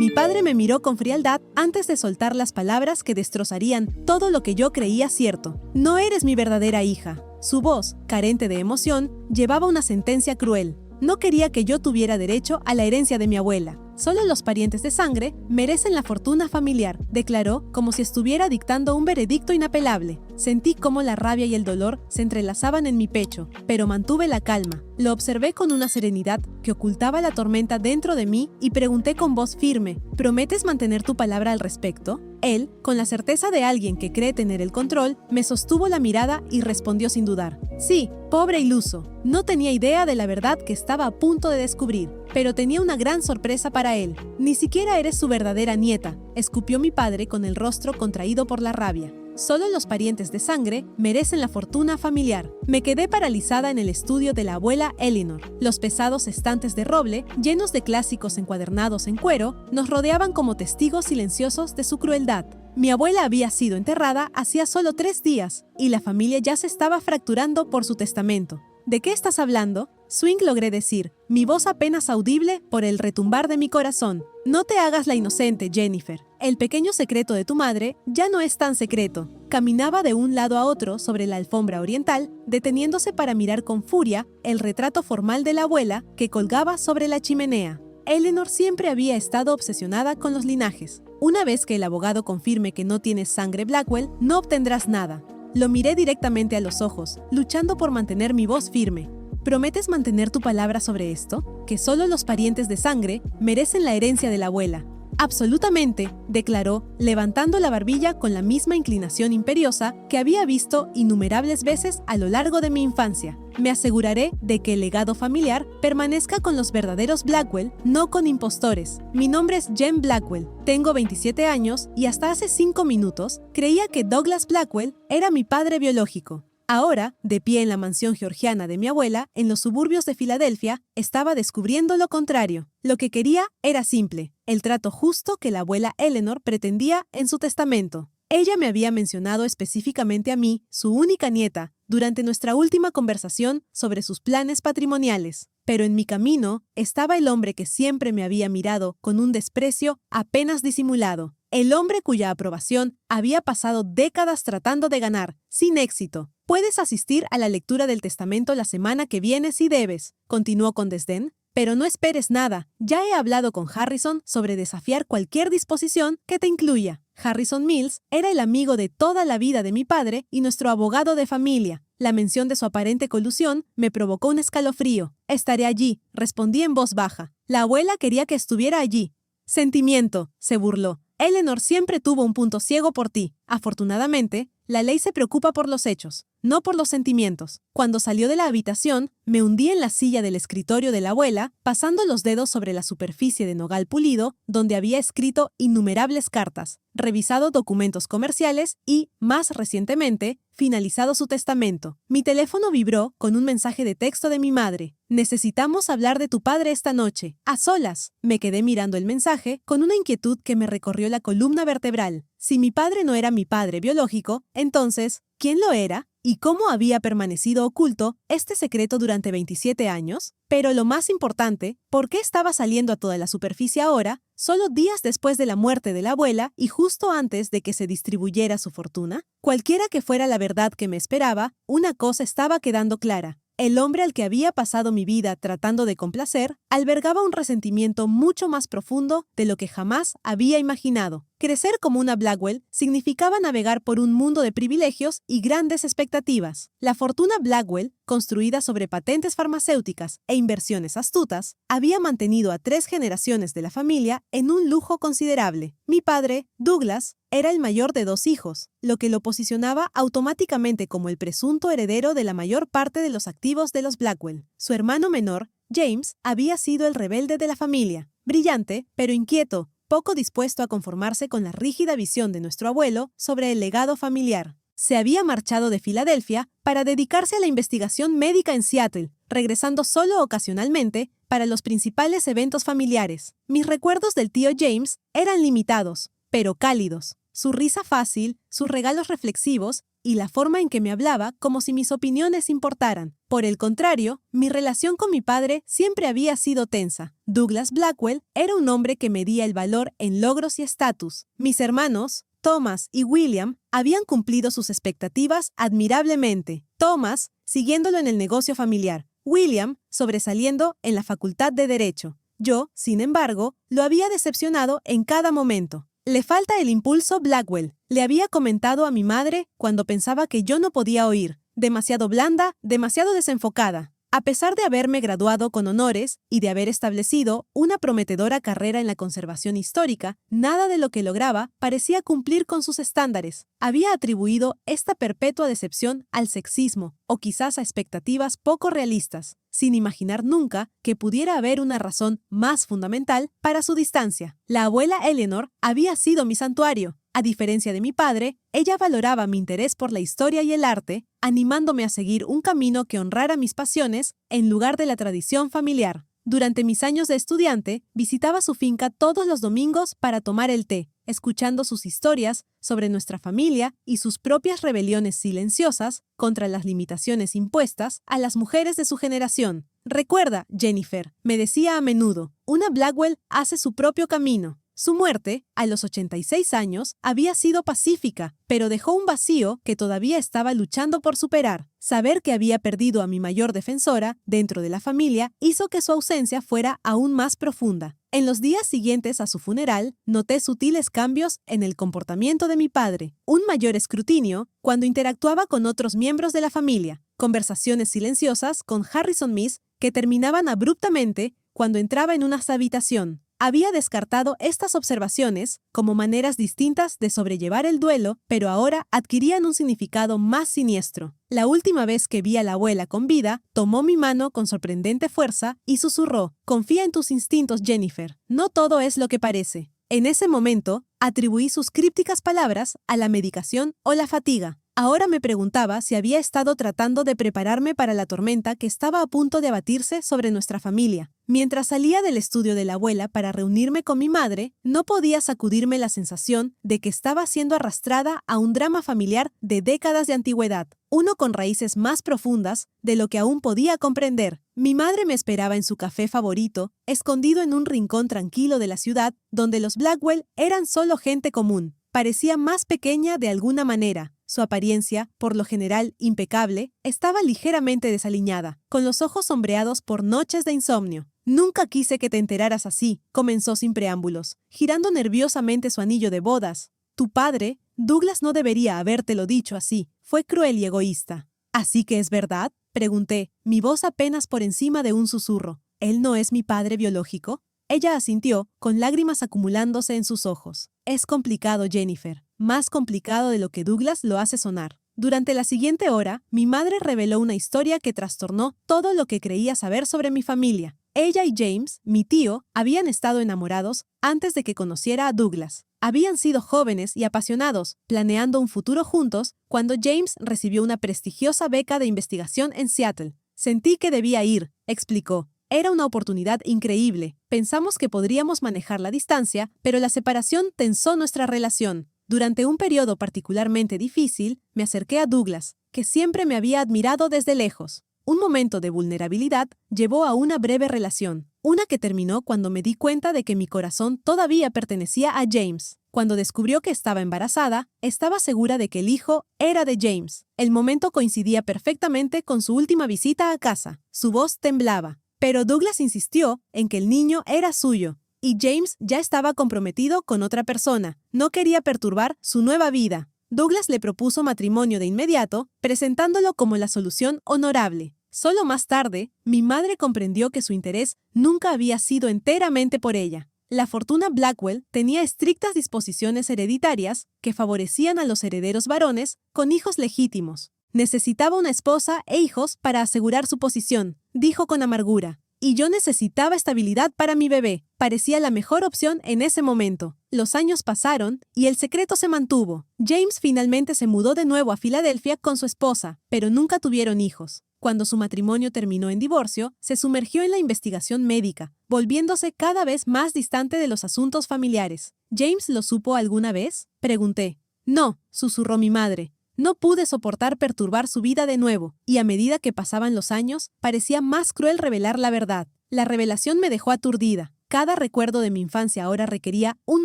Mi padre me miró con frialdad antes de soltar las palabras que destrozarían todo lo que yo creía cierto. No eres mi verdadera hija. Su voz, carente de emoción, llevaba una sentencia cruel. No quería que yo tuviera derecho a la herencia de mi abuela. Solo los parientes de sangre merecen la fortuna familiar, declaró como si estuviera dictando un veredicto inapelable. Sentí cómo la rabia y el dolor se entrelazaban en mi pecho, pero mantuve la calma. Lo observé con una serenidad que ocultaba la tormenta dentro de mí y pregunté con voz firme, ¿prometes mantener tu palabra al respecto? Él, con la certeza de alguien que cree tener el control, me sostuvo la mirada y respondió sin dudar. Sí, pobre iluso. No tenía idea de la verdad que estaba a punto de descubrir, pero tenía una gran sorpresa para él. Ni siquiera eres su verdadera nieta, escupió mi padre con el rostro contraído por la rabia. Solo los parientes de sangre merecen la fortuna familiar. Me quedé paralizada en el estudio de la abuela Eleanor. Los pesados estantes de roble, llenos de clásicos encuadernados en cuero, nos rodeaban como testigos silenciosos de su crueldad. Mi abuela había sido enterrada hacía solo 3 días, y la familia ya se estaba fracturando por su testamento. ¿De qué estás hablando? Swing, logré decir, mi voz apenas audible por el retumbar de mi corazón. No te hagas la inocente, Jennifer. El pequeño secreto de tu madre ya no es tan secreto. Caminaba de un lado a otro sobre la alfombra oriental, deteniéndose para mirar con furia el retrato formal de la abuela que colgaba sobre la chimenea. Eleanor siempre había estado obsesionada con los linajes. Una vez que el abogado confirme que no tienes sangre Blackwell, no obtendrás nada. Lo miré directamente a los ojos, luchando por mantener mi voz firme. ¿Prometes mantener tu palabra sobre esto? Que solo los parientes de sangre merecen la herencia de la abuela. Absolutamente, declaró, levantando la barbilla con la misma inclinación imperiosa que había visto innumerables veces a lo largo de mi infancia. Me aseguraré de que el legado familiar permanezca con los verdaderos Blackwell, no con impostores. Mi nombre es Jen Blackwell, tengo 27 años y hasta hace 5 minutos creía que Douglas Blackwell era mi padre biológico. Ahora, de pie en la mansión georgiana de mi abuela, en los suburbios de Filadelfia, estaba descubriendo lo contrario. Lo que quería era simple, el trato justo que la abuela Eleanor pretendía en su testamento. Ella me había mencionado específicamente a mí, su única nieta, durante nuestra última conversación sobre sus planes patrimoniales. Pero en mi camino estaba el hombre que siempre me había mirado con un desprecio apenas disimulado. El hombre cuya aprobación había pasado décadas tratando de ganar, sin éxito. Puedes asistir a la lectura del testamento la semana que viene si debes, continuó con desdén. Pero no esperes nada, ya he hablado con Harrison sobre desafiar cualquier disposición que te incluya. Harrison Mills era el amigo de toda la vida de mi padre y nuestro abogado de familia. La mención de su aparente colusión me provocó un escalofrío. Estaré allí, respondí en voz baja. La abuela quería que estuviera allí. Sentimiento, se burló. Eleanor siempre tuvo un punto ciego por ti. Afortunadamente, la ley se preocupa por los hechos, no por los sentimientos. Cuando salió de la habitación, me hundí en la silla del escritorio de la abuela, pasando los dedos sobre la superficie de nogal pulido, donde había escrito innumerables cartas, revisado documentos comerciales y, más recientemente, finalizado su testamento. Mi teléfono vibró con un mensaje de texto de mi madre. Necesitamos hablar de tu padre esta noche, a solas. Me quedé mirando el mensaje con una inquietud que me recorrió la columna vertebral. Si mi padre no era mi padre biológico, entonces, ¿quién lo era? ¿Y cómo había permanecido oculto este secreto durante 27 años? Pero lo más importante, ¿por qué estaba saliendo a toda la superficie ahora, solo días después de la muerte de la abuela y justo antes de que se distribuyera su fortuna? Cualquiera que fuera la verdad que me esperaba, una cosa estaba quedando clara. El hombre al que había pasado mi vida tratando de complacer albergaba un resentimiento mucho más profundo de lo que jamás había imaginado. Crecer como una Blackwell significaba navegar por un mundo de privilegios y grandes expectativas. La fortuna Blackwell, construida sobre patentes farmacéuticas e inversiones astutas, había mantenido a 3 generaciones de la familia en un lujo considerable. Mi padre, Douglas, era el mayor de 2 hijos, lo que lo posicionaba automáticamente como el presunto heredero de la mayor parte de los activos de los Blackwell. Su hermano menor, James, había sido el rebelde de la familia, brillante, pero inquieto, poco dispuesto a conformarse con la rígida visión de nuestro abuelo sobre el legado familiar. Se había marchado de Filadelfia para dedicarse a la investigación médica en Seattle, regresando solo ocasionalmente para los principales eventos familiares. Mis recuerdos del tío James eran limitados, pero cálidos. su risa fácil, sus regalos reflexivos y la forma en que me hablaba como si mis opiniones importaran. Por el contrario, mi relación con mi padre siempre había sido tensa. Douglas Blackwell era un hombre que medía el valor en logros y estatus. Mis hermanos, Thomas y William, habían cumplido sus expectativas admirablemente. Thomas, siguiéndolo en el negocio familiar. William, sobresaliendo en la facultad de Derecho. Yo, sin embargo, lo había decepcionado en cada momento. Le falta el impulso Blackwell, le había comentado a mi madre cuando pensaba que yo no podía oír. Demasiado blanda, demasiado desenfocada. A pesar de haberme graduado con honores y de haber establecido una prometedora carrera en la conservación histórica, nada de lo que lograba parecía cumplir con sus estándares. Había atribuido esta perpetua decepción al sexismo o quizás a expectativas poco realistas, sin imaginar nunca que pudiera haber una razón más fundamental para su distancia. La abuela Eleanor había sido mi santuario. A diferencia de mi padre, ella valoraba mi interés por la historia y el arte, animándome a seguir un camino que honrara mis pasiones en lugar de la tradición familiar. Durante mis años de estudiante, visitaba su finca todos los domingos para tomar el té, escuchando sus historias sobre nuestra familia y sus propias rebeliones silenciosas contra las limitaciones impuestas a las mujeres de su generación. Recuerda, Jennifer, me decía a menudo, una Blackwell hace su propio camino. Su muerte, a los 86 años, había sido pacífica, pero dejó un vacío que todavía estaba luchando por superar. Saber que había perdido a mi mayor defensora dentro de la familia hizo que su ausencia fuera aún más profunda. En los días siguientes a su funeral, noté sutiles cambios en el comportamiento de mi padre. Un mayor escrutinio cuando interactuaba con otros miembros de la familia. Conversaciones silenciosas con Harrison Miss que terminaban abruptamente cuando entraba en una habitación. Había descartado estas observaciones como maneras distintas de sobrellevar el duelo, pero ahora adquirían un significado más siniestro. La última vez que vi a la abuela con vida, tomó mi mano con sorprendente fuerza y susurró, «Confía en tus instintos, Jennifer. No todo es lo que parece». En ese momento, atribuí sus crípticas palabras a la medicación o la fatiga. Ahora me preguntaba si había estado tratando de prepararme para la tormenta que estaba a punto de abatirse sobre nuestra familia. Mientras salía del estudio de la abuela para reunirme con mi madre, no podía sacudirme la sensación de que estaba siendo arrastrada a un drama familiar de décadas de antigüedad, uno con raíces más profundas de lo que aún podía comprender. Mi madre me esperaba en su café favorito, escondido en un rincón tranquilo de la ciudad, donde los Blackwell eran solo gente común. Parecía más pequeña de alguna manera. Su apariencia, por lo general impecable, estaba ligeramente desaliñada, con los ojos sombreados por noches de insomnio. «Nunca quise que te enteraras así», comenzó sin preámbulos, girando nerviosamente su anillo de bodas. «Tu padre, Douglas, no debería habértelo dicho así. Fue cruel y egoísta». «¿Así que es verdad?», pregunté, mi voz apenas por encima de un susurro. «¿Él no es mi padre biológico?». Ella asintió, con lágrimas acumulándose en sus ojos. «Es complicado, Jennifer. Más complicado de lo que Douglas lo hace sonar». Durante la siguiente hora, mi madre reveló una historia que trastornó todo lo que creía saber sobre mi familia. Ella y James, mi tío, habían estado enamorados antes de que conociera a Douglas. Habían sido jóvenes y apasionados, planeando un futuro juntos, cuando James recibió una prestigiosa beca de investigación en Seattle. «Sentí que debía ir», explicó. «Era una oportunidad increíble. Pensamos que podríamos manejar la distancia, pero la separación tensó nuestra relación. Durante un periodo particularmente difícil, me acerqué a Douglas, que siempre me había admirado desde lejos. Un momento de vulnerabilidad llevó a una breve relación, una que terminó cuando me di cuenta de que mi corazón todavía pertenecía a James. Cuando descubrió que estaba embarazada, estaba segura de que el hijo era de James. El momento coincidía perfectamente con su última visita a casa. Su voz temblaba. Pero Douglas insistió en que el niño era suyo, y James ya estaba comprometido con otra persona. No quería perturbar su nueva vida. Douglas le propuso matrimonio de inmediato, presentándolo como la solución honorable. Solo más tarde, mi madre comprendió que su interés nunca había sido enteramente por ella. La fortuna Blackwell tenía estrictas disposiciones hereditarias que favorecían a los herederos varones con hijos legítimos. «Necesitaba una esposa e hijos para asegurar su posición», dijo con amargura. «Y yo necesitaba estabilidad para mi bebé. Parecía la mejor opción en ese momento». Los años pasaron y el secreto se mantuvo. James finalmente se mudó de nuevo a Filadelfia con su esposa, pero nunca tuvieron hijos. Cuando su matrimonio terminó en divorcio, se sumergió en la investigación médica, volviéndose cada vez más distante de los asuntos familiares. ¿James lo supo alguna vez?, pregunté. No, susurró mi madre. No pude soportar perturbar su vida de nuevo, y a medida que pasaban los años, parecía más cruel revelar la verdad. La revelación me dejó aturdida. Cada recuerdo de mi infancia ahora requería un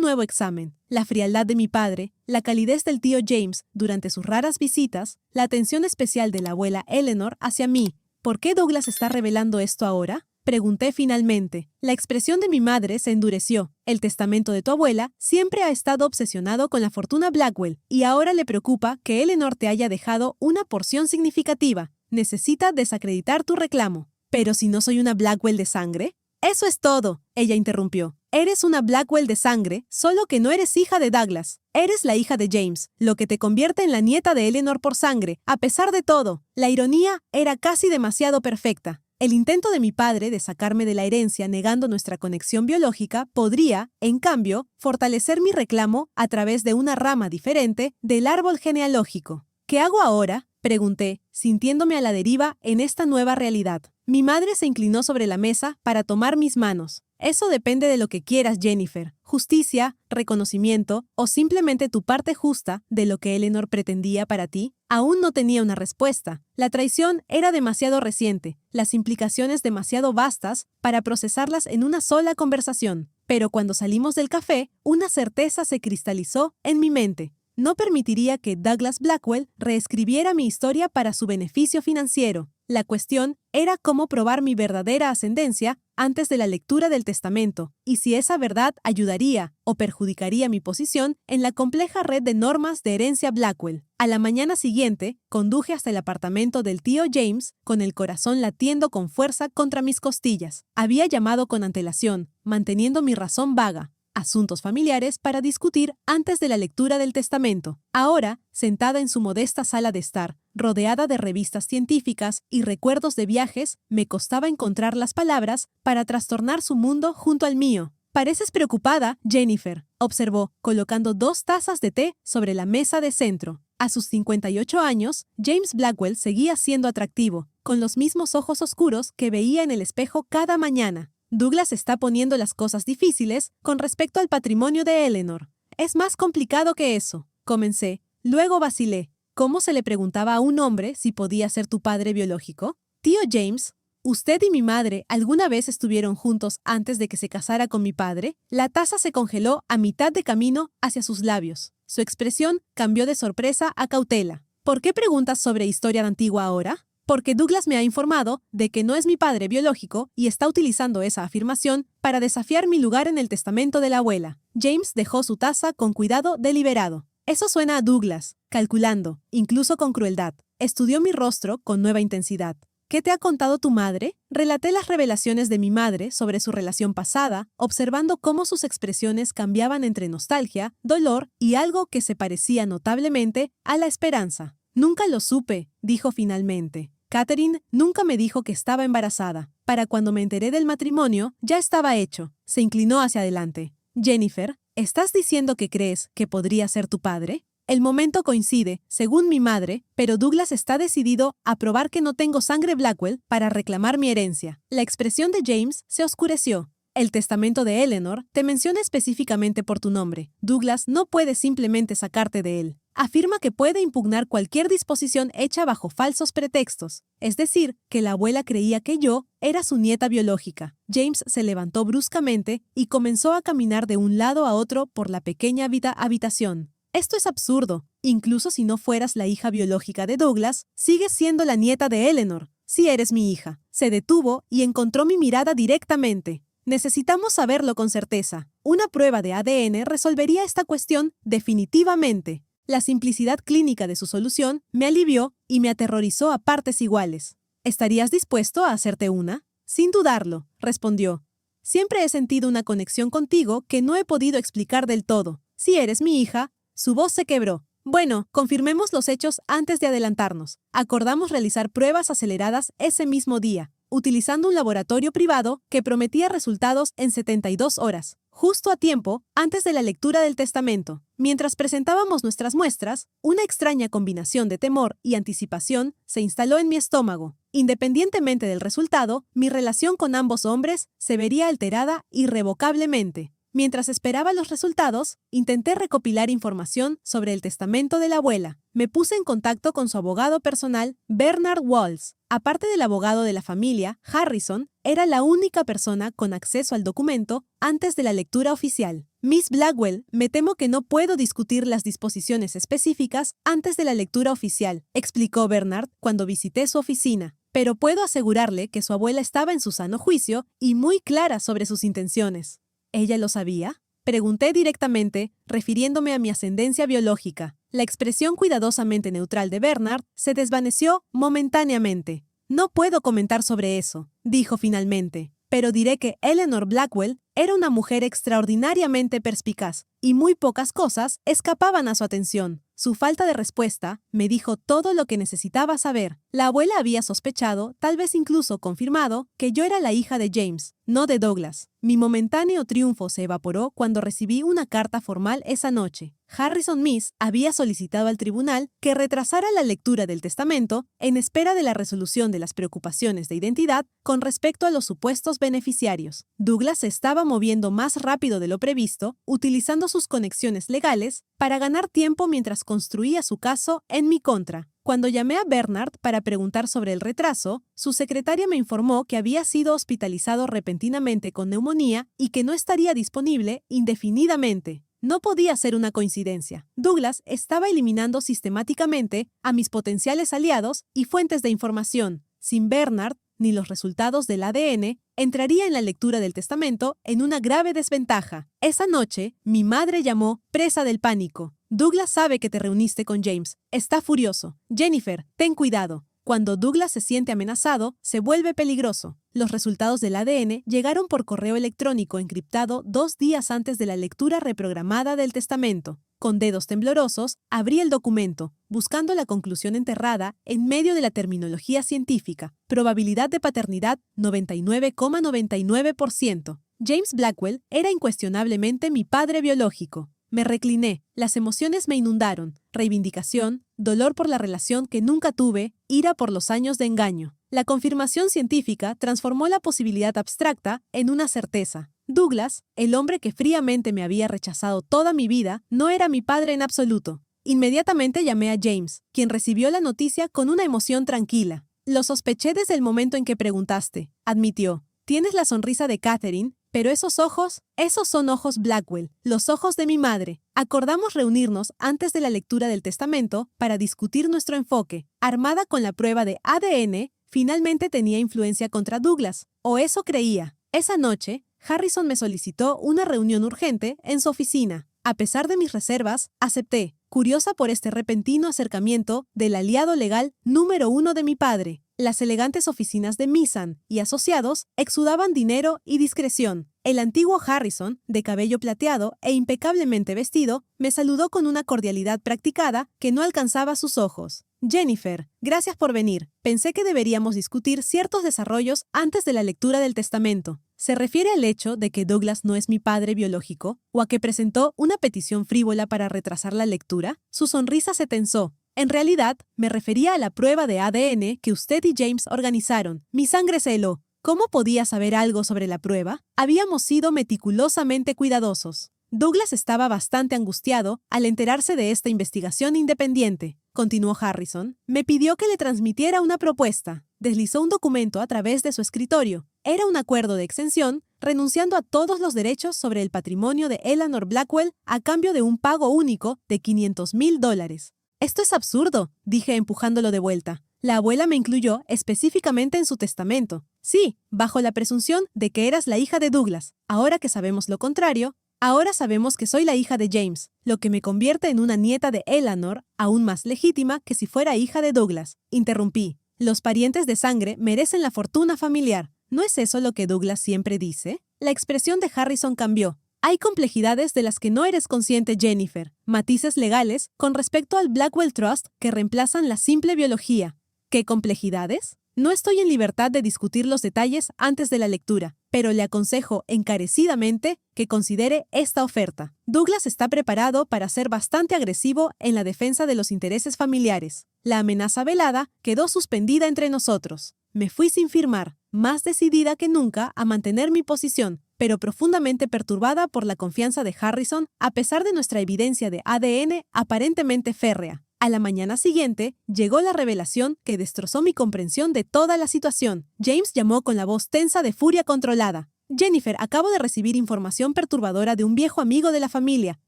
nuevo examen. La frialdad de mi padre, la calidez del tío James durante sus raras visitas, la atención especial de la abuela Eleanor hacia mí. ¿Por qué Douglas está revelando esto ahora?, pregunté finalmente. La expresión de mi madre se endureció. El testamento de tu abuela siempre ha estado obsesionado con la fortuna Blackwell, y ahora le preocupa que Eleanor te haya dejado una porción significativa. Necesita desacreditar tu reclamo. ¿Pero si no soy una Blackwell de sangre? Eso es todo, ella interrumpió. Eres una Blackwell de sangre, solo que no eres hija de Douglas. Eres la hija de James, lo que te convierte en la nieta de Eleanor por sangre, a pesar de todo. La ironía era casi demasiado perfecta. El intento de mi padre de sacarme de la herencia negando nuestra conexión biológica podría, en cambio, fortalecer mi reclamo a través de una rama diferente del árbol genealógico. ¿Qué hago ahora?, pregunté, sintiéndome a la deriva en esta nueva realidad. Mi madre se inclinó sobre la mesa para tomar mis manos. Eso depende de lo que quieras, Jennifer. Justicia, reconocimiento o simplemente tu parte justa de lo que Eleanor pretendía para ti. Aún no tenía una respuesta. La traición era demasiado reciente, las implicaciones demasiado vastas para procesarlas en una sola conversación. Pero cuando salimos del café, una certeza se cristalizó en mi mente. No permitiría que Douglas Blackwell reescribiera mi historia para su beneficio financiero. La cuestión era cómo probar mi verdadera ascendencia antes de la lectura del testamento, y si esa verdad ayudaría o perjudicaría mi posición en la compleja red de normas de herencia Blackwell. A la mañana siguiente, conduje hasta el apartamento del tío James, con el corazón latiendo con fuerza contra mis costillas. Había llamado con antelación, manteniendo mi razón vaga. Asuntos familiares para discutir antes de la lectura del testamento. Ahora, sentada en su modesta sala de estar, rodeada de revistas científicas y recuerdos de viajes, me costaba encontrar las palabras para trastornar su mundo junto al mío. «Pareces preocupada, Jennifer», observó, colocando 2 tazas de té sobre la mesa de centro. A sus 58 años, James Blackwell seguía siendo atractivo, con los mismos ojos oscuros que veía en el espejo cada mañana. Douglas está poniendo las cosas difíciles con respecto al patrimonio de Eleanor. Es más complicado que eso, comencé. Luego vacilé. ¿Cómo se le preguntaba a un hombre si podía ser tu padre biológico? Tío James, ¿usted y mi madre alguna vez estuvieron juntos antes de que se casara con mi padre? La taza se congeló a mitad de camino hacia sus labios. Su expresión cambió de sorpresa a cautela. ¿Por qué preguntas sobre historia antigua ahora? Porque Douglas me ha informado de que no es mi padre biológico y está utilizando esa afirmación para desafiar mi lugar en el testamento de la abuela. James dejó su taza con cuidado deliberado. Eso suena a Douglas, calculando, incluso con crueldad. Estudió mi rostro con nueva intensidad. ¿Qué te ha contado tu madre? Relaté las revelaciones de mi madre sobre su relación pasada, observando cómo sus expresiones cambiaban entre nostalgia, dolor y algo que se parecía notablemente a la esperanza. Nunca lo supe, dijo finalmente. Catherine nunca me dijo que estaba embarazada. Para cuando me enteré del matrimonio, ya estaba hecho. Se inclinó hacia adelante. Jennifer, ¿estás diciendo que crees que podría ser tu padre? El momento coincide, según mi madre, pero Douglas está decidido a probar que no tengo sangre Blackwell para reclamar mi herencia. La expresión de James se oscureció. El testamento de Eleanor te menciona específicamente por tu nombre. Douglas no puede simplemente sacarte de él. Afirma que puede impugnar cualquier disposición hecha bajo falsos pretextos. Es decir, que la abuela creía que yo era su nieta biológica. James se levantó bruscamente y comenzó a caminar de un lado a otro por la pequeña habitación. Esto es absurdo. Incluso si no fueras la hija biológica de Douglas, sigues siendo la nieta de Eleanor. Sí eres mi hija. Se detuvo y encontró mi mirada directamente. Necesitamos saberlo con certeza. Una prueba de ADN resolvería esta cuestión definitivamente. La simplicidad clínica de su solución me alivió y me aterrorizó a partes iguales. ¿Estarías dispuesto a hacerte una? Sin dudarlo, respondió. Siempre he sentido una conexión contigo que no he podido explicar del todo. Si eres mi hija, su voz se quebró. Bueno, confirmemos los hechos antes de adelantarnos. Acordamos realizar pruebas aceleradas ese mismo día, utilizando un laboratorio privado que prometía resultados en 72 horas. Justo a tiempo, antes de la lectura del testamento. Mientras presentábamos nuestras muestras, una extraña combinación de temor y anticipación se instaló en mi estómago. Independientemente del resultado, mi relación con ambos hombres se vería alterada irrevocablemente. Mientras esperaba los resultados, intenté recopilar información sobre el testamento de la abuela. Me puse en contacto con su abogado personal, Bernard Walls. Aparte del abogado de la familia, Harrison era la única persona con acceso al documento antes de la lectura oficial. Miss Blackwell, me temo que no puedo discutir las disposiciones específicas antes de la lectura oficial, explicó Bernard cuando visité su oficina. Pero puedo asegurarle que su abuela estaba en su sano juicio y muy clara sobre sus intenciones. ¿Ella lo sabía? Pregunté directamente, refiriéndome a mi ascendencia biológica. La expresión cuidadosamente neutral de Bernard se desvaneció momentáneamente. No puedo comentar sobre eso, dijo finalmente, pero diré que Eleanor Blackwell era una mujer extraordinariamente perspicaz, y muy pocas cosas escapaban a su atención. Su falta de respuesta me dijo todo lo que necesitaba saber. La abuela había sospechado, tal vez incluso confirmado, que yo era la hija de James, no de Douglas. Mi momentáneo triunfo se evaporó cuando recibí una carta formal esa noche. Harrison Miss había solicitado al tribunal que retrasara la lectura del testamento en espera de la resolución de las preocupaciones de identidad con respecto a los supuestos beneficiarios. Douglas se estaba moviendo más rápido de lo previsto, utilizando sus conexiones legales para ganar tiempo mientras construía su caso en mi contra. Cuando llamé a Bernard para preguntar sobre el retraso, su secretaria me informó que había sido hospitalizado repentinamente con neumonía y que no estaría disponible indefinidamente. No podía ser una coincidencia. Douglas estaba eliminando sistemáticamente a mis potenciales aliados y fuentes de información. Sin Bernard, ni los resultados del ADN, entraría en la lectura del testamento en una grave desventaja. Esa noche, mi madre llamó presa del pánico. Douglas sabe que te reuniste con James. Está furioso. Jennifer, ten cuidado. Cuando Douglas se siente amenazado, se vuelve peligroso. Los resultados del ADN llegaron por correo electrónico encriptado 2 días antes de la lectura reprogramada del testamento. Con dedos temblorosos, abrí el documento, buscando la conclusión enterrada en medio de la terminología científica. Probabilidad de paternidad 99,99%. James Blackwell era incuestionablemente mi padre biológico. Me recliné, las emociones me inundaron, reivindicación, dolor por la relación que nunca tuve, ira por los años de engaño. La confirmación científica transformó la posibilidad abstracta en una certeza. Douglas, el hombre que fríamente me había rechazado toda mi vida, no era mi padre en absoluto. Inmediatamente llamé a James, quien recibió la noticia con una emoción tranquila. Lo sospeché desde el momento en que preguntaste, admitió. Tienes la sonrisa de Catherine, pero esos son ojos Blackwell, los ojos de mi madre. Acordamos reunirnos antes de la lectura del testamento para discutir nuestro enfoque. Armada con la prueba de ADN, finalmente tenía influencia contra Douglas, o eso creía. Esa noche, Harrison me solicitó una reunión urgente en su oficina. A pesar de mis reservas, acepté, curiosa por este repentino acercamiento del aliado legal número 1 de mi padre. Las elegantes oficinas de Misan y asociados exudaban dinero y discreción. El antiguo Harrison, de cabello plateado e impecablemente vestido, me saludó con una cordialidad practicada que no alcanzaba sus ojos. Jennifer, gracias por venir. Pensé que deberíamos discutir ciertos desarrollos antes de la lectura del testamento. ¿Se refiere al hecho de que Douglas no es mi padre biológico o a que presentó una petición frívola para retrasar la lectura? Su sonrisa se tensó. En realidad, me refería a la prueba de ADN que usted y James organizaron. Mi sangre se heló. ¿Cómo podía saber algo sobre la prueba? Habíamos sido meticulosamente cuidadosos. Douglas estaba bastante angustiado al enterarse de esta investigación independiente. Continuó Harrison. Me pidió que le transmitiera una propuesta. Deslizó un documento a través de su escritorio. Era un acuerdo de exención, renunciando a todos los derechos sobre el patrimonio de Eleanor Blackwell a cambio de un pago único de $500,000. «Esto es absurdo», dije empujándolo de vuelta. La abuela me incluyó específicamente en su testamento. Sí, bajo la presunción de que eras la hija de Douglas. Ahora que sabemos lo contrario, ahora sabemos que soy la hija de James, lo que me convierte en una nieta de Eleanor, aún más legítima que si fuera hija de Douglas. Interrumpí. Los parientes de sangre merecen la fortuna familiar. ¿No es eso lo que Douglas siempre dice? La expresión de Harrison cambió. Hay complejidades de las que no eres consciente, Jennifer. Matices legales con respecto al Blackwell Trust que reemplazan la simple biología. ¿Qué complejidades? No estoy en libertad de discutir los detalles antes de la lectura, pero le aconsejo encarecidamente que considere esta oferta. Douglas está preparado para ser bastante agresivo en la defensa de los intereses familiares. La amenaza velada quedó suspendida entre nosotros. Me fui sin firmar, más decidida que nunca a mantener mi posición, pero profundamente perturbada por la confianza de Harrison a pesar de nuestra evidencia de ADN aparentemente férrea. A la mañana siguiente, llegó la revelación que destrozó mi comprensión de toda la situación. James llamó con la voz tensa de furia controlada. Jennifer, acabo de recibir información perturbadora de un viejo amigo de la familia,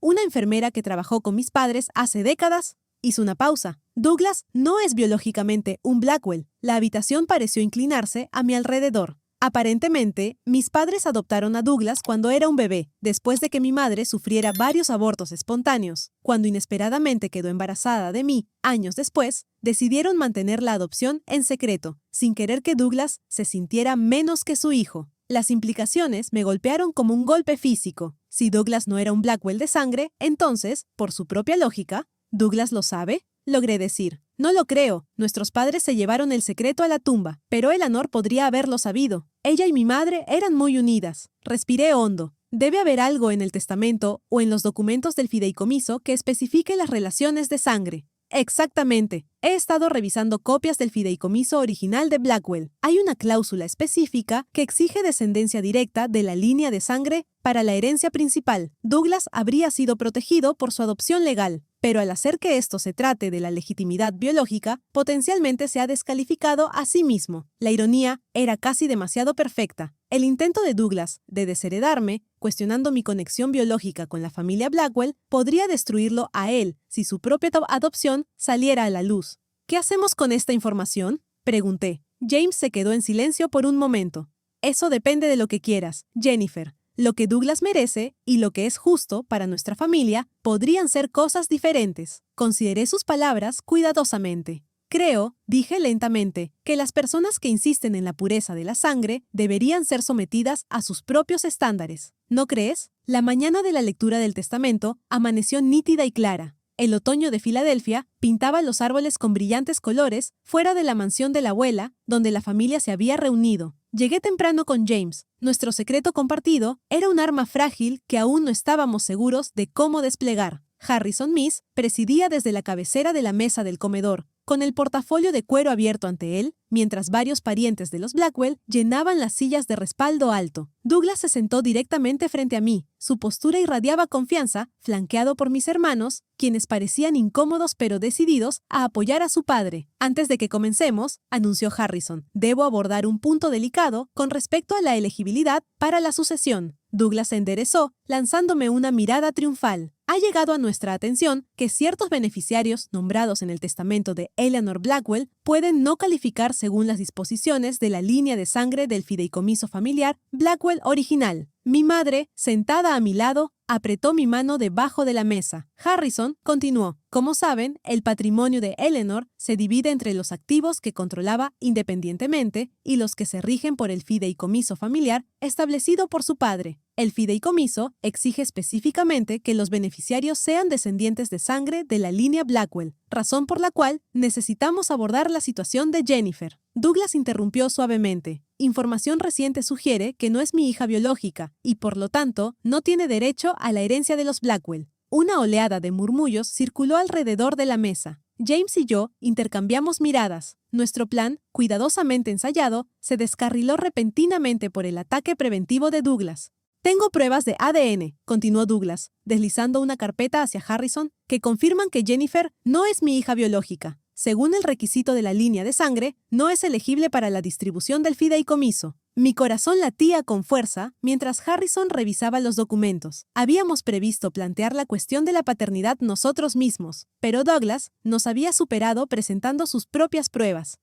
una enfermera que trabajó con mis padres hace décadas. Hizo una pausa. Douglas no es biológicamente un Blackwell. La habitación pareció inclinarse a mi alrededor. Aparentemente, mis padres adoptaron a Douglas cuando era un bebé, después de que mi madre sufriera varios abortos espontáneos. Cuando inesperadamente quedó embarazada de mí, años después, decidieron mantener la adopción en secreto, sin querer que Douglas se sintiera menos que su hijo. Las implicaciones me golpearon como un golpe físico. Si Douglas no era un Blackwell de sangre, entonces, por su propia lógica, ¿Douglas lo sabe? Logré decir. No lo creo. Nuestros padres se llevaron el secreto a la tumba, pero Eleanor podría haberlo sabido. Ella y mi madre eran muy unidas. Respiré hondo. Debe haber algo en el testamento o en los documentos del fideicomiso que especifique las relaciones de sangre. Exactamente. He estado revisando copias del fideicomiso original de Blackwell. Hay una cláusula específica que exige descendencia directa de la línea de sangre para la herencia principal. Douglas habría sido protegido por su adopción legal, pero al hacer que esto se trate de la legitimidad biológica, potencialmente se ha descalificado a sí mismo. La ironía era casi demasiado perfecta. El intento de Douglas de desheredarme, cuestionando mi conexión biológica con la familia Blackwell, podría destruirlo a él si su propia adopción saliera a la luz. ¿Qué hacemos con esta información?, pregunté. James se quedó en silencio por un momento. Eso depende de lo que quieras, Jennifer. Lo que Douglas merece y lo que es justo para nuestra familia podrían ser cosas diferentes. Consideré sus palabras cuidadosamente. Creo, dije lentamente, que las personas que insisten en la pureza de la sangre deberían ser sometidas a sus propios estándares. ¿No crees? La mañana de la lectura del testamento amaneció nítida y clara. El otoño de Filadelfia pintaba los árboles con brillantes colores fuera de la mansión de la abuela, donde la familia se había reunido. Llegué temprano con James. Nuestro secreto compartido era un arma frágil que aún no estábamos seguros de cómo desplegar. Harrison Miss presidía desde la cabecera de la mesa del comedor, con el portafolio de cuero abierto ante él, mientras varios parientes de los Blackwell llenaban las sillas de respaldo alto. Douglas se sentó directamente frente a mí. Su postura irradiaba confianza, flanqueado por mis hermanos, quienes parecían incómodos pero decididos a apoyar a su padre. Antes de que comencemos, anunció Harrison, debo abordar un punto delicado con respecto a la elegibilidad para la sucesión. Douglas se enderezó, lanzándome una mirada triunfal. Ha llegado a nuestra atención que ciertos beneficiarios nombrados en el testamento de Eleanor Blackwell pueden no calificar según las disposiciones de la línea de sangre del fideicomiso familiar Blackwell original. Mi madre, sentada a mi lado, apretó mi mano debajo de la mesa. Harrison continuó. Como saben, el patrimonio de Eleanor se divide entre los activos que controlaba independientemente y los que se rigen por el fideicomiso familiar establecido por su padre. El fideicomiso exige específicamente que los beneficiarios sean descendientes de sangre de la línea Blackwell, razón por la cual necesitamos abordar la situación de Jennifer. Douglas interrumpió suavemente. Información reciente sugiere que no es mi hija biológica y, por lo tanto, no tiene derecho a la herencia de los Blackwell. Una oleada de murmullos circuló alrededor de la mesa. James y yo intercambiamos miradas. Nuestro plan, cuidadosamente ensayado, se descarriló repentinamente por el ataque preventivo de Douglas. Tengo pruebas de ADN, continuó Douglas, deslizando una carpeta hacia Harrison, que confirman que Jennifer no es mi hija biológica. Según el requisito de la línea de sangre, no es elegible para la distribución del fideicomiso. Mi corazón latía con fuerza mientras Harrison revisaba los documentos. Habíamos previsto plantear la cuestión de la paternidad nosotros mismos, pero Douglas nos había superado presentando sus propias pruebas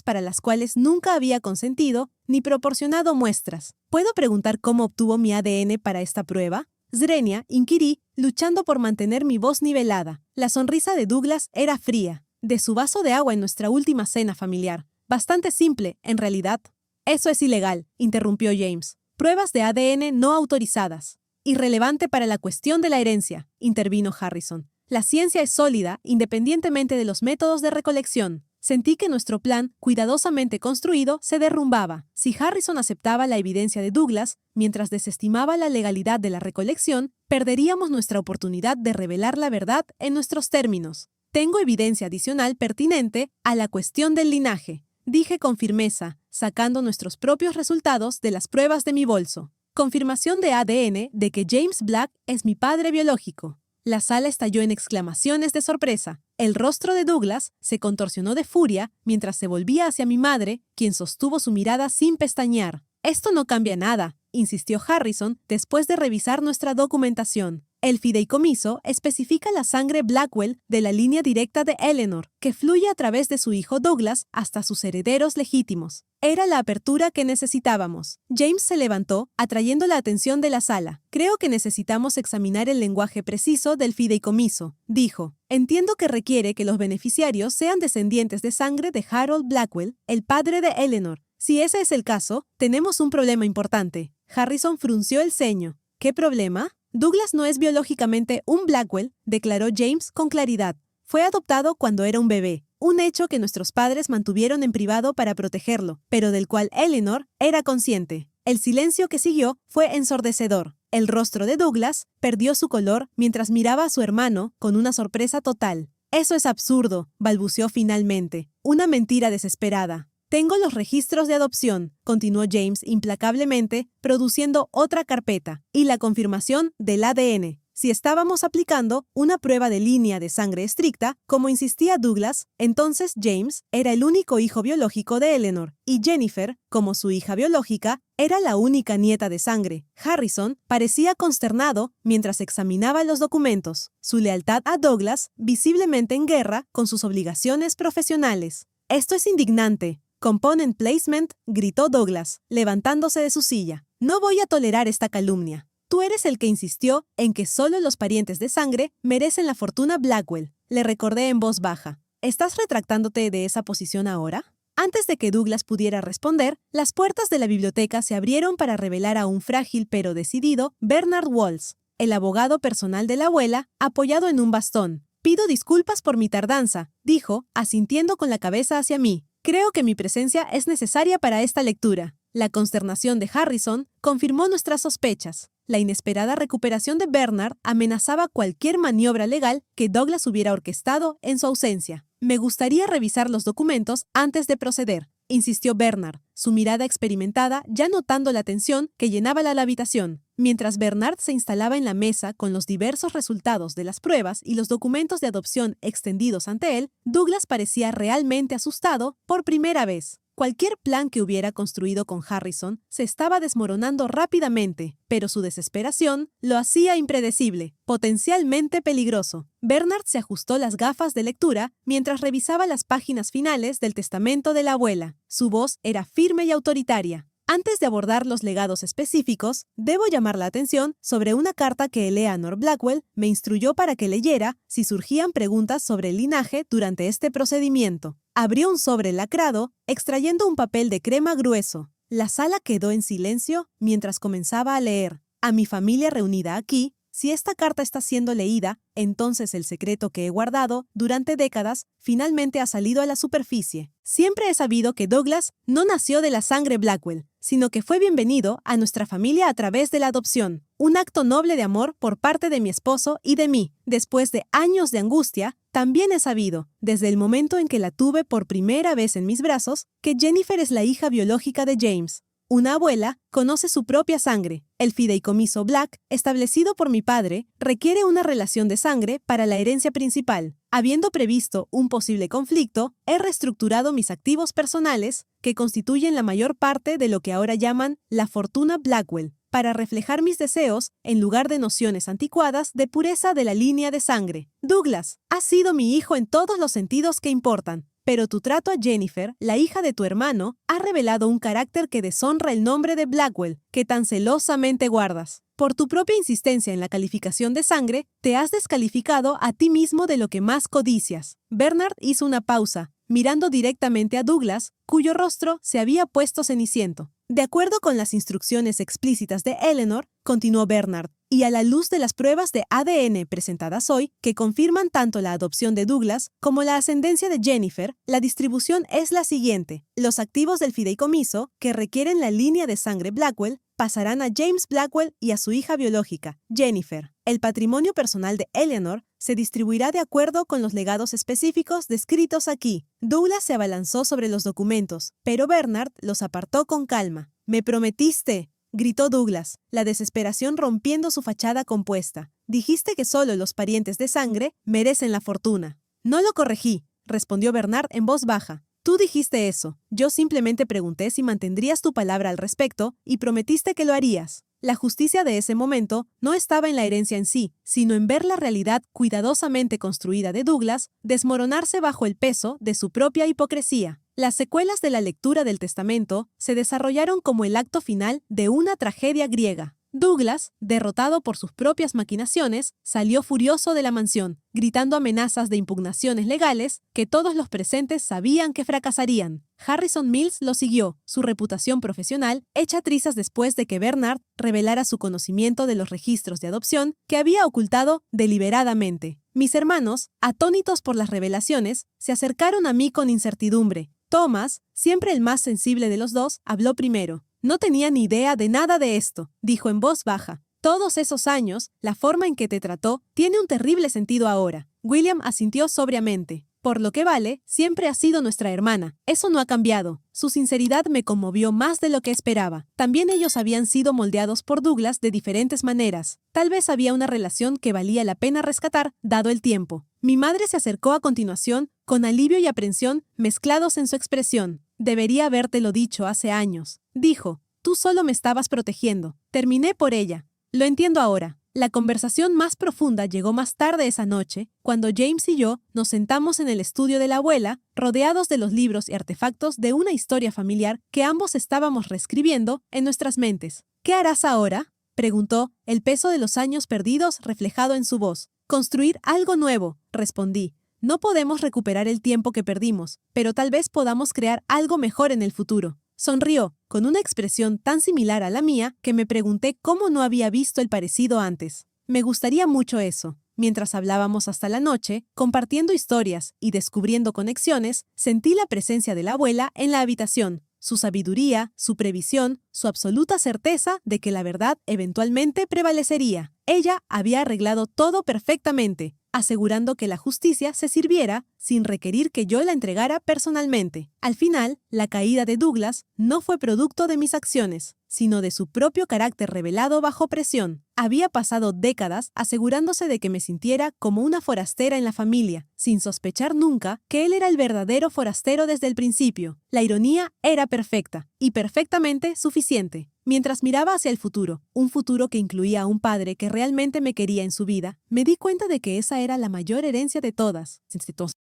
para las cuales nunca había consentido ni proporcionado muestras. ¿Puedo preguntar cómo obtuvo mi ADN para esta prueba? Zrenia, inquirí, luchando por mantener mi voz nivelada. La sonrisa de Douglas era fría. De su vaso de agua en nuestra última cena familiar. Bastante simple, en realidad. Eso es ilegal, interrumpió James. Pruebas de ADN no autorizadas. Irrelevante para la cuestión de la herencia, intervino Harrison. La ciencia es sólida, independientemente de los métodos de recolección. Sentí que nuestro plan, cuidadosamente construido, se derrumbaba. Si Harrison aceptaba la evidencia de Douglas, mientras desestimaba la legalidad de la recolección, perderíamos nuestra oportunidad de revelar la verdad en nuestros términos. Tengo evidencia adicional pertinente a la cuestión del linaje, dije con firmeza, sacando nuestros propios resultados de las pruebas de mi bolso. Confirmación de ADN de que James Black es mi padre biológico. La sala estalló en exclamaciones de sorpresa. El rostro de Douglas se contorsionó de furia mientras se volvía hacia mi madre, quien sostuvo su mirada sin pestañear. «Esto no cambia nada», insistió Harrison después de revisar nuestra documentación. El fideicomiso especifica la sangre Blackwell de la línea directa de Eleanor, que fluye a través de su hijo Douglas hasta sus herederos legítimos. Era la apertura que necesitábamos. James se levantó, atrayendo la atención de la sala. «Creo que necesitamos examinar el lenguaje preciso del fideicomiso», dijo. «Entiendo que requiere que los beneficiarios sean descendientes de sangre de Harold Blackwell, el padre de Eleanor. Si ese es el caso, tenemos un problema importante». Harrison frunció el ceño. «¿Qué problema?» «Douglas no es biológicamente un Blackwell», declaró James con claridad. «Fue adoptado cuando era un bebé, un hecho que nuestros padres mantuvieron en privado para protegerlo, pero del cual Eleanor era consciente». El silencio que siguió fue ensordecedor. El rostro de Douglas perdió su color mientras miraba a su hermano con una sorpresa total. «Eso es absurdo», balbuceó finalmente. «Una mentira desesperada». «Tengo los registros de adopción», continuó James implacablemente, produciendo otra carpeta, «y la confirmación del ADN. Si estábamos aplicando una prueba de línea de sangre estricta, como insistía Douglas, entonces James era el único hijo biológico de Eleanor, y Jennifer, como su hija biológica, era la única nieta de sangre». Harrison parecía consternado mientras examinaba los documentos, su lealtad a Douglas visiblemente en guerra con sus obligaciones profesionales. «Esto es indignante». «Component placement», gritó Douglas, levantándose de su silla. «No voy a tolerar esta calumnia. Tú eres el que insistió en que solo los parientes de sangre merecen la fortuna Blackwell», le recordé en voz baja. «¿Estás retractándote de esa posición ahora?» Antes de que Douglas pudiera responder, las puertas de la biblioteca se abrieron para revelar a un frágil pero decidido Bernard Walls, el abogado personal de la abuela, apoyado en un bastón. «Pido disculpas por mi tardanza», dijo, asintiendo con la cabeza hacia mí. «Creo que mi presencia es necesaria para esta lectura». La consternación de Harrison confirmó nuestras sospechas. La inesperada recuperación de Bernard amenazaba cualquier maniobra legal que Douglas hubiera orquestado en su ausencia. «Me gustaría revisar los documentos antes de proceder», insistió Bernard, su mirada experimentada ya notando la tensión que llenaba la habitación. Mientras Bernard se instalaba en la mesa con los diversos resultados de las pruebas y los documentos de adopción extendidos ante él, Douglas parecía realmente asustado por primera vez. Cualquier plan que hubiera construido con Harrison se estaba desmoronando rápidamente, pero su desesperación lo hacía impredecible, potencialmente peligroso. Bernard se ajustó las gafas de lectura mientras revisaba las páginas finales del testamento de la abuela. Su voz era firme y autoritaria. «Antes de abordar los legados específicos, debo llamar la atención sobre una carta que Eleanor Blackwell me instruyó para que leyera si surgían preguntas sobre el linaje durante este procedimiento». Abrió un sobre lacrado, extrayendo un papel de crema grueso. La sala quedó en silencio mientras comenzaba a leer. «A mi familia reunida aquí, si esta carta está siendo leída, entonces el secreto que he guardado durante décadas finalmente ha salido a la superficie. Siempre he sabido que Douglas no nació de la sangre Blackwell, sino que fue bienvenido a nuestra familia a través de la adopción. Un acto noble de amor por parte de mi esposo y de mí. Después de años de angustia, también he sabido, desde el momento en que la tuve por primera vez en mis brazos, que Jennifer es la hija biológica de James. Una abuela conoce su propia sangre. El fideicomiso Black, establecido por mi padre, requiere una relación de sangre para la herencia principal. Habiendo previsto un posible conflicto, he reestructurado mis activos personales, que constituyen la mayor parte de lo que ahora llaman la fortuna Blackwell, para reflejar mis deseos en lugar de nociones anticuadas de pureza de la línea de sangre. Douglas, has sido mi hijo en todos los sentidos que importan. Pero tu trato a Jennifer, la hija de tu hermano, ha revelado un carácter que deshonra el nombre de Blackwell, que tan celosamente guardas. Por tu propia insistencia en la calificación de sangre, te has descalificado a ti mismo de lo que más codicias. Bernard hizo una pausa, mirando directamente a Douglas, cuyo rostro se había puesto ceniciento. De acuerdo con las instrucciones explícitas de Eleanor, continuó Bernard, y a la luz de las pruebas de ADN presentadas hoy, que confirman tanto la adopción de Douglas como la ascendencia de Jennifer, la distribución es la siguiente. Los activos del fideicomiso, que requieren la línea de sangre Blackwell, pasarán a James Blackwell y a su hija biológica, Jennifer. El patrimonio personal de Eleanor se distribuirá de acuerdo con los legados específicos descritos aquí. Douglas se abalanzó sobre los documentos, pero Bernard los apartó con calma. «¡Me prometiste!», gritó Douglas, la desesperación rompiendo su fachada compuesta. «Dijiste que solo los parientes de sangre merecen la fortuna». «No lo corregí», respondió Bernard en voz baja. «Tú dijiste eso. Yo simplemente pregunté si mantendrías tu palabra al respecto y prometiste que lo harías». La justicia de ese momento no estaba en la herencia en sí, sino en ver la realidad cuidadosamente construida de Douglas desmoronarse bajo el peso de su propia hipocresía. Las secuelas de la lectura del testamento se desarrollaron como el acto final de una tragedia griega. Douglas, derrotado por sus propias maquinaciones, salió furioso de la mansión, gritando amenazas de impugnaciones legales que todos los presentes sabían que fracasarían. Harrison Mills lo siguió, su reputación profesional hecha trizas después de que Bernard revelara su conocimiento de los registros de adopción que había ocultado deliberadamente. Mis hermanos, atónitos por las revelaciones, se acercaron a mí con incertidumbre. Thomas, siempre el más sensible de los dos, habló primero. «No tenía ni idea de nada de esto», dijo en voz baja. «Todos esos años, la forma en que te trató tiene un terrible sentido ahora». William asintió sobriamente. «Por lo que vale, siempre ha sido nuestra hermana. Eso no ha cambiado». Su sinceridad me conmovió más de lo que esperaba. También ellos habían sido moldeados por Douglas de diferentes maneras. Tal vez había una relación que valía la pena rescatar, dado el tiempo. Mi madre se acercó a continuación, con alivio y aprensión mezclados en su expresión. «Debería habértelo dicho hace años», dijo. «Tú solo me estabas protegiendo. Terminé por ella. Lo entiendo ahora». La conversación más profunda llegó más tarde esa noche, cuando James y yo nos sentamos en el estudio de la abuela, rodeados de los libros y artefactos de una historia familiar que ambos estábamos reescribiendo en nuestras mentes. «¿Qué harás ahora?», preguntó, el peso de los años perdidos reflejado en su voz. «Construir algo nuevo», respondí. «No podemos recuperar el tiempo que perdimos, pero tal vez podamos crear algo mejor en el futuro». Sonrió, con una expresión tan similar a la mía que me pregunté cómo no había visto el parecido antes. Me gustaría mucho eso. Mientras hablábamos hasta la noche, compartiendo historias y descubriendo conexiones, sentí la presencia de la abuela en la habitación. Su sabiduría, su previsión, su absoluta certeza de que la verdad eventualmente prevalecería. Ella había arreglado todo perfectamente, asegurando que la justicia se sirviera sin requerir que yo la entregara personalmente. Al final, la caída de Douglas no fue producto de mis acciones, sino de su propio carácter revelado bajo presión. Había pasado décadas asegurándose de que me sintiera como una forastera en la familia, sin sospechar nunca que él era el verdadero forastero desde el principio. La ironía era perfecta, y perfectamente suficiente. Mientras miraba hacia el futuro, un futuro que incluía a un padre que realmente me quería en su vida, me di cuenta de que esa era la mayor herencia de todas.